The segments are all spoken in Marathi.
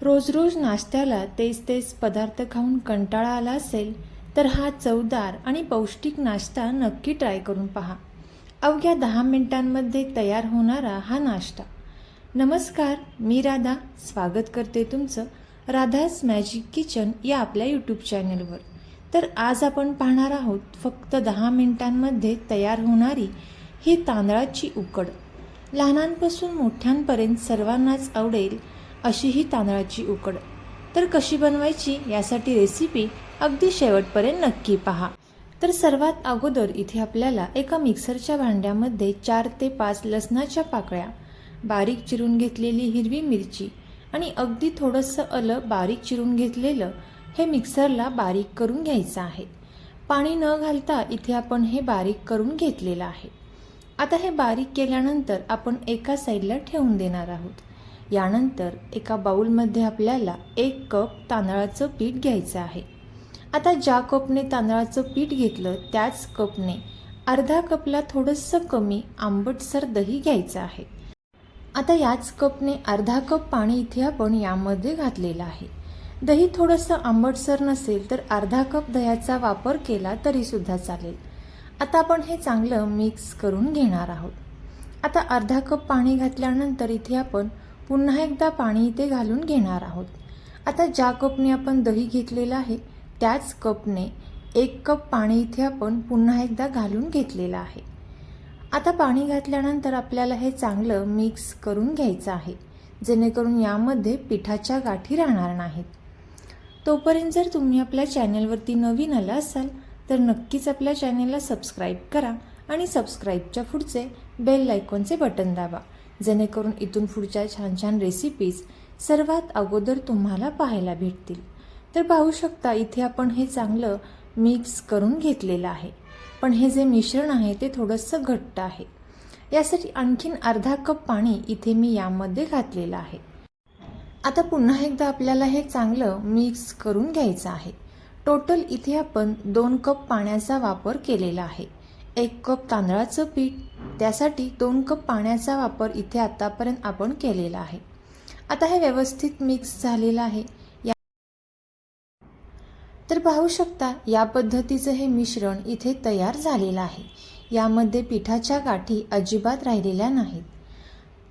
रोज रोज नाश्त्याला तेच तेच पदार्थ खाऊन कंटाळा आला असेल तर हा चवदार आणि पौष्टिक नाश्ता नक्की ट्राय करून पहा. अवघ्या 10 मिनिटांमध्ये तयार होणारा हा नाश्ता. नमस्कार, मी राधा स्वागत करते तुमचं राधाज मॅजिक किचन या आपल्या यूट्यूब चॅनलवर. तर आज आपण पाहणार आहोत फक्त 10 मिनिटांमध्ये तयार होणारी ही तांदळाची उकड. लहानांपासून मोठ्यांपर्यंत सर्वांनाच आवडेल अशी ही तांदळाची उकड. तर कशी बनवायची यासाठी रेसिपी अगदी शेवटपर्यंत नक्की पहा. तर सर्वात अगोदर इथे आपल्याला एका मिक्सरच्या भांड्यामध्ये 4 ते 5 लसणाच्या पाकळ्या, बारीक चिरून घेतलेली हिरवी मिरची आणि अगदी थोडंसं आलं बारीक चिरून घेतलेलं हे मिक्सरला बारीक करून घ्यायचं आहे. पाणी न घालता इथे आपण हे बारीक करून घेतलेलं आहे. आता हे बारीक केल्यानंतर आपण एका साईडला ठेवून देणार आहोत. यानंतर एका बाउलमध्ये आपल्याला 1 कप तांदळाचं पीठ घ्यायचं आहे. आता ज्या कपने तांदळाचं पीठ घेतलं त्याच कपने अर्धा कपला थोडंसं कमी आंबटसर दही घ्यायचं आहे. आता याच कपने अर्धा कप पाणी इथे आपण यामध्ये घातलेलं आहे. दही थोडंसं आंबटसर नसेल तर अर्धा कप दह्याचा वापर केला तरी सुद्धा चालेल. आता आपण हे चांगलं मिक्स करून घेणार आहोत. आता अर्धा कप पाणी घातल्यानंतर इथे आपण पुन्हा एकदा पाणी इथे घालून घेणार आहोत. आता ज्या कपने आपण दही घेतलेलं आहे त्याच कपने 1 कप पाणी इथे आपण पुन्हा एकदा घालून घेतलेलं आहे. आता पाणी घातल्यानंतर आपल्याला हे चांगलं मिक्स करून घ्यायचं आहे, जेणेकरून यामध्ये पिठाच्या गाठी राहणार नाहीत. तोपर्यंत जर तुम्ही आपल्या चॅनलवरती नवीन आला असाल तर नक्कीच आपल्या चॅनलला सबस्क्राईब करा आणि सबस्क्राईबच्या पुढचे बेल आयकॉनचे बटन दाबा, जेणेकरून इथून पुढच्या छान छान रेसिपीज सर्वात अगोदर तुम्हाला पाहायला भेटतील. तर पाहू शकता इथे आपण हे चांगलं मिक्स करून घेतलेलं आहे. पण हे जे मिश्रण आहे ते थोडंसं घट्ट आहे. यासाठी आणखीन अर्धा कप पाणी इथे मी यामध्ये घातलेलं आहे. आता पुन्हा एकदा आपल्याला हे चांगलं मिक्स करून घ्यायचं आहे. टोटल इथे आपण 2 कप पाण्याचा वापर केलेला आहे. 1 कप तांदळाचं पीठ, त्यासाठी 2 कप पाण्याचा वापर इथे आतापर्यंत आपण केलेला आहे. आता हे व्यवस्थित मिक्स झालेलं आहे. तर पाहू शकता या पद्धतीचं हे मिश्रण इथे तयार झालेलं आहे. यामध्ये पिठाच्या गाठी अजिबात राहिलेल्या नाहीत.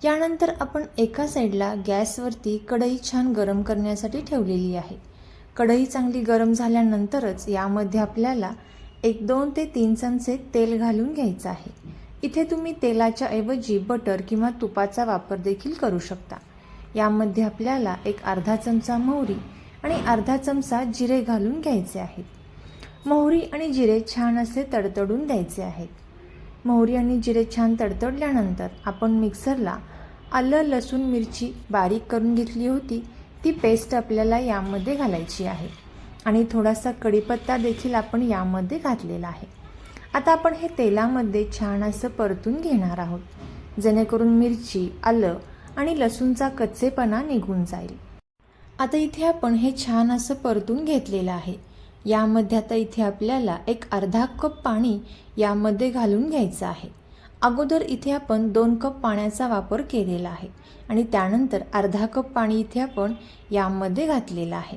यानंतर आपण एका साईडला गॅसवरती कढई छान गरम करण्यासाठी ठेवलेली आहे. कढई चांगली गरम झाल्यानंतरच यामध्ये आपल्याला 2 ते 3 चमचे तेल घालून घ्यायचं आहे. इथे तुम्ही तेलाच्या ऐवजी बटर किंवा तुपाचा वापर देखील करू शकता. यामध्ये आपल्याला अर्धा चमचा मोहरी आणि अर्धा चमचा जिरे घालून घ्यायचे आहेत. मोहरी आणि जिरे छान असे तडतडून द्यायचे आहेत. मोहरी आणि जिरे छान तडतडल्यानंतर आपण मिक्सरला आलं, लसूण, मिरची बारीक करून घेतली होती ती पेस्ट आपल्याला यामध्ये घालायची आहे आणि थोडासा कढीपत्ता देखील आपण यामध्ये घातलेला आहे. आता आपण हे तेलामध्ये छान असं परतून घेणार आहोत, जेणेकरून मिरची, आलं आणि लसूणचा कच्चेपणा निघून जाईल. आता इथे आपण हे छान असं परतून घेतलेलं आहे. यामध्ये आता इथे आपल्याला अर्धा कप पाणी यामध्ये घालून घ्यायचं आहे. अगोदर इथे आपण 2 कप पाण्याचा वापर केलेला आहे आणि त्यानंतर अर्धा कप पाणी इथे आपण यामध्ये घातलेलं आहे.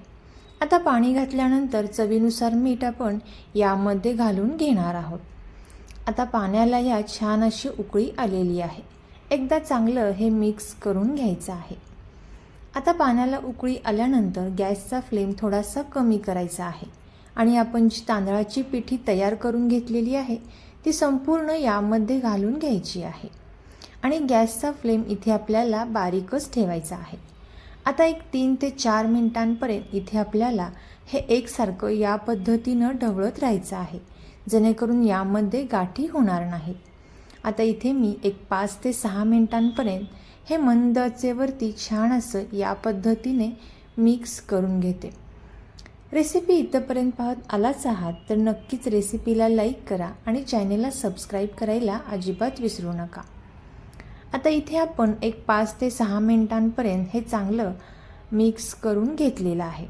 आता पाणी घातल्यानंतर चवीनुसार मीठ आपण यामध्ये घालून घेणार आहोत. आता पाण्याला या छान अशी उकळी आलेली आहे. एकदा चांगलं हे मिक्स करून घ्यायचं आहे. आता पाण्याला उकळी आल्यानंतर गॅसचा फ्लेम थोडासा कमी करायचा आहे आणि आपण जी तांदळाची पिठी तयार करून घेतलेली आहे ती संपूर्ण यामध्ये घालून घ्यायची आहे आणि गॅसचा फ्लेम इथे आपल्याला बारीकच ठेवायचा आहे. आता 3 ते 4 मिनिटांपर्यंत इथे आपल्याला हे एकसारखं या पद्धतीनं ढवळत राहायचं आहे, जेणेकरून यामध्ये गाठी होणार नाहीत. आता इथे मी 5 ते 6 मिनिटांपर्यंत हे मंद आचेवरती छान असं या पद्धतीने मिक्स करून घेते. रेसिपी इथंपर्यंत पाहत आलाच आहात तर नक्कीच रेसिपीला लाईक करा आणि चॅनेलला सबस्क्राईब करायला अजिबात विसरू नका. आता इथे आपण 5 ते 6 मिनिटांपर्यंत हे चांगलं मिक्स करून घेतलेलं आहे.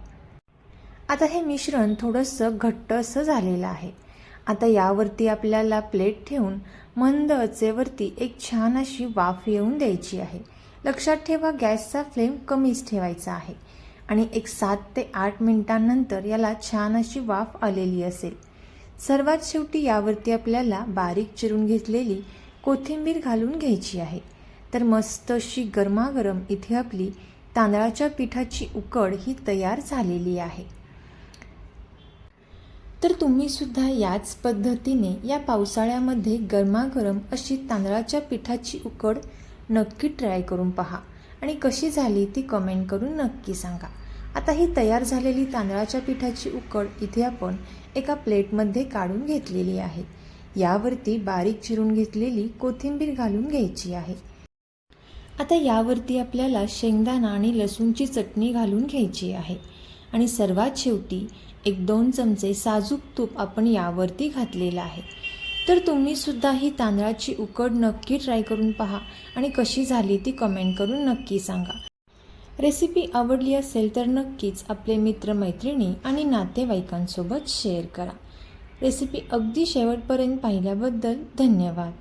आता हे मिश्रण थोडंसं घट्ट असं झालेलं आहे. आता यावरती आपल्याला प्लेट ठेवून मंद आचेवरती छान अशी वाफ येऊन द्यायची आहे. लक्षात ठेवा गॅसचा फ्लेम कमीच ठेवायचा आहे. आणि एक 7 ते 8 मिनिटांनंतर याला छान अशी वाफ आलेली असेल. सर्वात शेवटी यावरती आपल्याला बारीक चिरून घेतलेली कोथिंबीर घालून घ्यायची आहे. तर मस्त अशी गरमागरम इथे आपली तांदळाच्या पिठाची उकड ही तयार झालेली आहे. तर तुम्ही सुद्धा याच पद्धतीने या पावसाळ्यामध्ये गरमागरम अशी तांदळाच्या पिठाची उकड नक्की ट्राय करून पहा आणि कशी झाली ती कमेंट करून नक्की सांगा. आता ही तयार झालेली तांदळाच्या पिठाची उकड इथे आपण एका प्लेटमध्ये काढून घेतलेली आहे. यावरती बारीक चिरून घेतलेली कोथिंबीर घालून घ्यायची आहे. आता यावरती आपल्याला शेंगदाणा आणि लसूणची चटणी घालून घ्यायची आहे आणि सर्वात शेवटी 1-2 चमचे साजूक तूप आपण यावरती घातलेलं आहे. तर तुम्ही सुद्धा ही तांदळाची उकड नक्की ट्राय करून पहा आणि कशी झाली ती कमेंट करून नक्की सांगा. रेसिपी आवडली असेल तर नक्कीच आपले मित्रमैत्रिणी आणि नातेवाईकांसोबत शेअर करा. रेसिपी अगदी शेवटपर्यंत पाहिल्याबद्दल धन्यवाद.